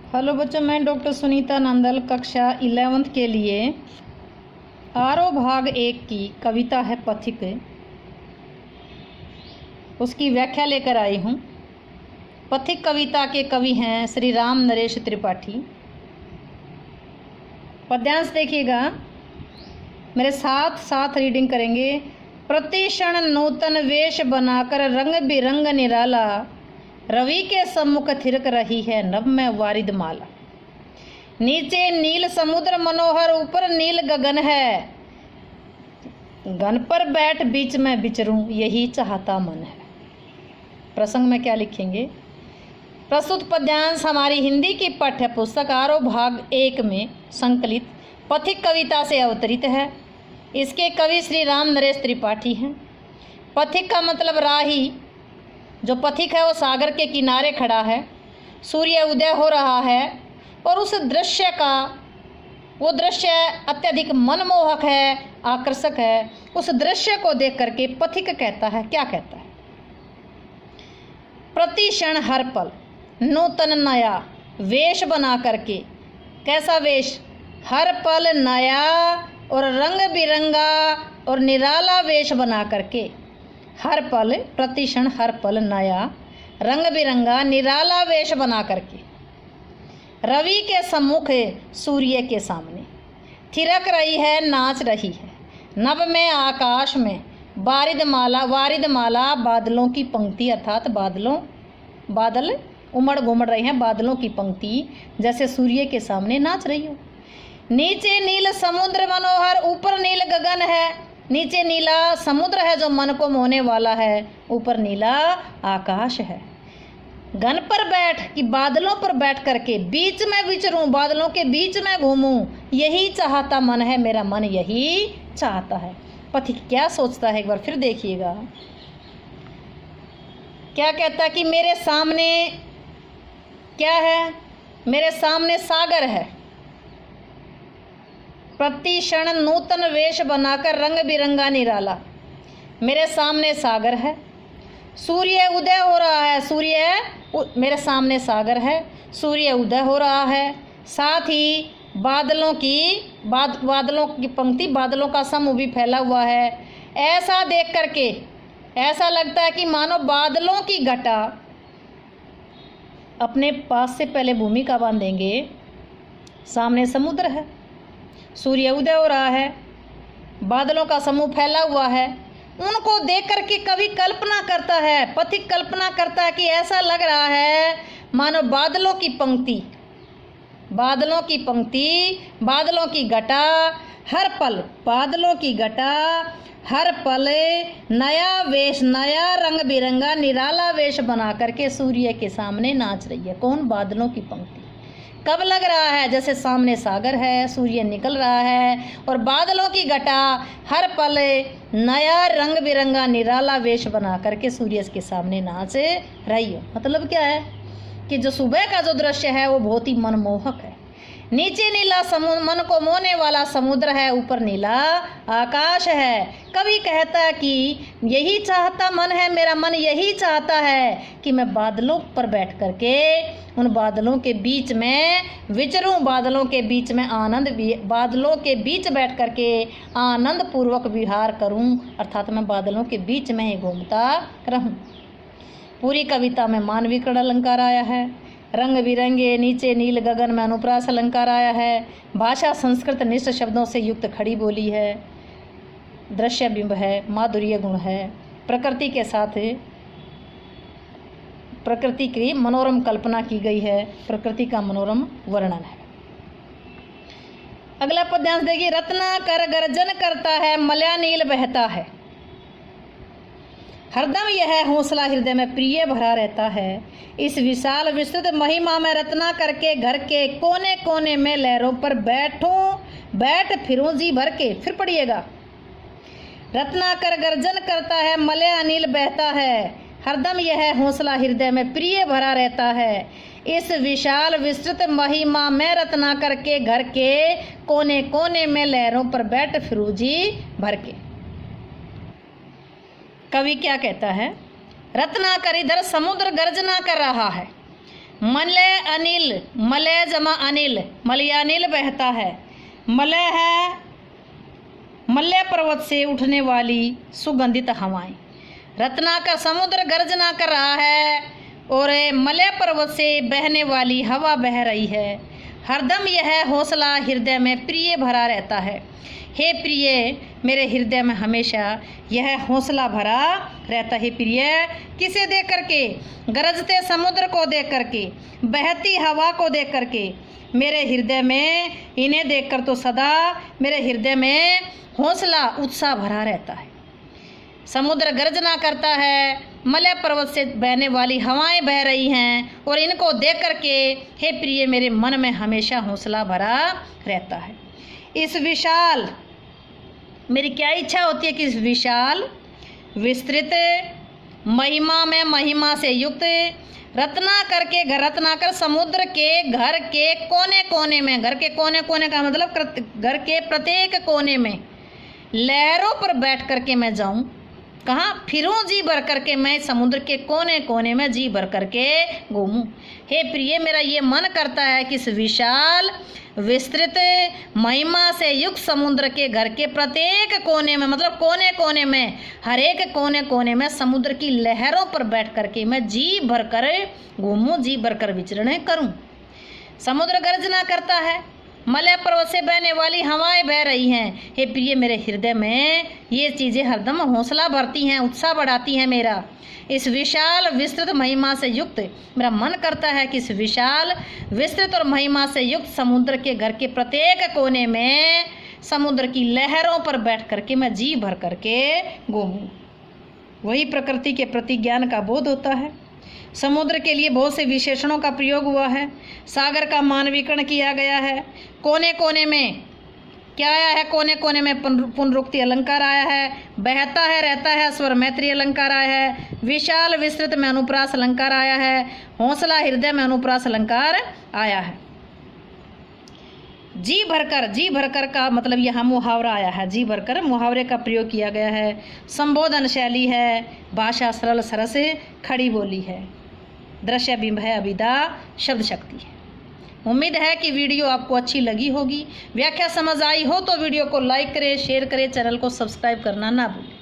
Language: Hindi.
हेलो बच्चों, मैं डॉक्टर सुनीता नंदल कक्षा 11th के लिए आरो भाग 1 की कविता है पथिक, उसकी व्याख्या लेकर आई हूँ। पथिक कविता के कवि हैं श्री राम नरेश त्रिपाठी। पद्यांश देखिएगा, मेरे साथ साथ रीडिंग करेंगे। प्रतिक्षण नूतन वेश बनाकर रंग बिरंग निराला, रवि के सम्मुख थिरक रही है नभ में वारिद माला। नीचे नील समुद्र मनोहर, ऊपर नील गगन है, गन पर बैठ बीच में विचरूं यही चाहता मन है। प्रसंग में क्या लिखेंगे? प्रस्तुत पद्यांश हमारी हिंदी की पाठ्य पुस्तक आरो भाग 1 में संकलित पथिक कविता से अवतरित है। इसके कवि श्री राम नरेश त्रिपाठी हैं। पथिक का मतलब राही। जो पथिक है वो सागर के किनारे खड़ा है, सूर्य उदय हो रहा है और उस दृश्य का वो दृश्य अत्यधिक मनमोहक है, आकर्षक है। उस दृश्य को देख करके पथिक कहता है। क्या कहता है? प्रतिक्षण हर पल नूतन नया वेश बना करके। कैसा वेश? हर पल नया और रंग बिरंगा और निराला वेश बना करके। हर पल, प्रतिक्षण हर पल नया रंग बिरंगा निराला वेश बना करके, रवि के सम्मुख सूर्य के सामने थिरक रही है, नाच रही है। नभ में आकाश में वारिद माला बादलों की पंक्ति, अर्थात बादल उमड़ घुमड़ रहे हैं, बादलों की पंक्ति जैसे सूर्य के सामने नाच रही हो। नीचे नील समुद्र मनोहर, ऊपर नील गगन है। नीचे नीला समुद्र है जो मन को मोहने वाला है, ऊपर नीला आकाश है। गन पर बैठ कि बादलों पर बैठ करके बीच में विचरूं, बादलों के बीच में घूमूं, यही चाहता मन है, मेरा मन यही चाहता है। पथिक क्या सोचता है एक बार फिर देखिएगा। क्या कहता है कि मेरे सामने क्या है? मेरे सामने सागर है। प्रतिक्षण नूतन वेश बनाकर रंग बिरंगा निराला, मेरे सामने सागर है। सूर्य उदय हो रहा है, मेरे सामने सागर है, सूर्य उदय हो रहा है। साथ ही बादलों की पंक्ति, बादलों का समूह भी फैला हुआ है। ऐसा देख करके ऐसा लगता है कि मानो बादलों की घटा अपने पास से पहले भूमिका बांधेंगे। सामने समुद्र है, सूर्य उदय हो रहा है, बादलों का समूह फैला हुआ है। उनको देख करके कवि कल्पना करता है, पथिक कल्पना करता है कि ऐसा लग रहा है मानो बादलों की पंक्ति, बादलों की घटा हर पल, बादलों की घटा हर पल नया वेश, नया रंग बिरंगा निराला वेश बना करके सूर्य के सामने नाच रही है। कौन? बादलों की पंक्ति। कब लग रहा है? जैसे सामने सागर है, सूर्य निकल रहा है और बादलों की घटा हर पल नया रंग बिरंगा निराला वेश बना करके सूर्य के सामने नाच रही हो। मतलब क्या है कि जो सुबह का जो दृश्य है वो बहुत ही मनमोहक है। नीचे नीला समुद्र, मन को मोहने वाला समुद्र है, ऊपर नीला आकाश है। कवि कहता है कि यही चाहता मन है, मेरा मन यही चाहता है कि मैं बादलों पर बैठ करके उन बादलों के बीच में विचरूं, बादलों के बीच बैठ करके आनंद पूर्वक विहार करूं, अर्थात मैं बादलों के बीच में ही घूमता रहूं। पूरी कविता में मानविकरण अलंकार आया है, रंग बिरंगे नीचे नील गगन में अनुप्रास अलंकार आया है, भाषा संस्कृत निष्ठ शब्दों से युक्त खड़ी बोली है, दृश्य बिंब है, माधुर्य गुण है, प्रकृति के साथ प्रकृति की मनोरम कल्पना की गई है, प्रकृति का मनोरम वर्णन है। अगला पद्यांश देखिए। रत्नाकर गर्जन करता है, मल्या नील बहता है, हरदम यह हौसला हृदय में प्रिय भरा रहता है। इस विशाल विस्तृत महिमा में रत्ना करके घर के कोने कोने में लहरों पर बैठ फिरूं जी भर के। फिर पढ़िएगा। रत्नाकर गर्जन करता है, मलय अनिल बहता है, हरदम यह हौसला हृदय में प्रिय भरा रहता है। इस विशाल विस्तृत महिमा में रत्नाकर के घर के कोने कोने में लहरों पर बैठ फिरूं जी भर के। कवि क्या कहता है? रत्नाकर इधर समुद्र गर्जना कर रहा है, मलय अनिल, मलय जमा अनिल, मलयानिल बहता है। मलय है मलय पर्वत से उठने वाली सुगंधित हवाएं। रत्नाकर समुद्र गर्जना कर रहा है और मलय पर्वत से बहने वाली हवा बह रही है। हरदम यह हौसला हृदय में प्रिय भरा रहता है। हे प्रिय, मेरे हृदय में हमेशा यह हौसला भरा रहता है। प्रिय, किसे देख करके? गरजते समुद्र को देख करके, बहती हवा को देख करके। मेरे हृदय में इन्हें देखकर तो सदा मेरे हृदय में हौसला उत्साह भरा रहता है। समुद्र गर्जना करता है, मलय पर्वत से बहने वाली हवाएं बह रही हैं और इनको देख करके हे प्रिय, मेरे मन में हमेशा हौसला भरा रहता है। इस विशाल, मेरी क्या इच्छा होती है कि इस विशाल विस्तृत महिमा में महिमा से युक्त रत्नाकर समुद्र के घर के कोने कोने में, घर के कोने कोने का मतलब घर के प्रत्येक कोने में लहरों पर बैठ करके मैं जाऊं। कहाँ? फिरूं जी भर करके मैं समुद्र के कोने कोने में जी भर करके घूमूं। हे प्रिय, मेरा ये मन करता है कि इस विशाल विस्तृत महिमा से युक्त समुद्र के घर के प्रत्येक कोने में, मतलब कोने कोने में, हर एक कोने कोने में समुद्र की लहरों पर बैठ करके मैं जी भर कर घूमूं, जी भर कर विचरण करूं। समुद्र गर्जना करता है, मलय पर्वत से बहने वाली हवाएं बह रही हैं। हे प्रिय, मेरे हृदय में ये चीज़ें हरदम हौसला भरती हैं, उत्साह बढ़ाती हैं मेरा। इस विशाल विस्तृत महिमा से युक्त मेरा मन करता है कि इस विशाल विस्तृत और महिमा से युक्त समुद्र के घर के प्रत्येक कोने में समुद्र की लहरों पर बैठ करके मैं जी भर करके घूमूं। वही प्रकृति के प्रति ज्ञान का बोध होता है। समुद्र के लिए बहुत से विशेषणों का प्रयोग हुआ है। सागर का मानवीकरण किया गया है। कोने कोने में क्या आया है? कोने कोने में पुनरुक्ति अलंकार आया है। बहता है, रहता है, स्वर मैत्री अलंकार आया है। विशाल विस्तृत में अनुप्रास अलंकार आया है। हौसला हृदय में अनुप्रास अलंकार आया है। जी भरकर का मतलब यहाँ मुहावरा आया है। जी भरकर मुहावरे का प्रयोग किया गया है। संबोधन शैली है, भाषा सरल सरस खड़ी बोली है, दृश्य बिंब है, अभिदा शब्द शक्ति है। उम्मीद है कि वीडियो आपको अच्छी लगी होगी। व्याख्या समझ आई हो तो वीडियो को लाइक करें, शेयर करें, चैनल को सब्सक्राइब करना ना भूलें।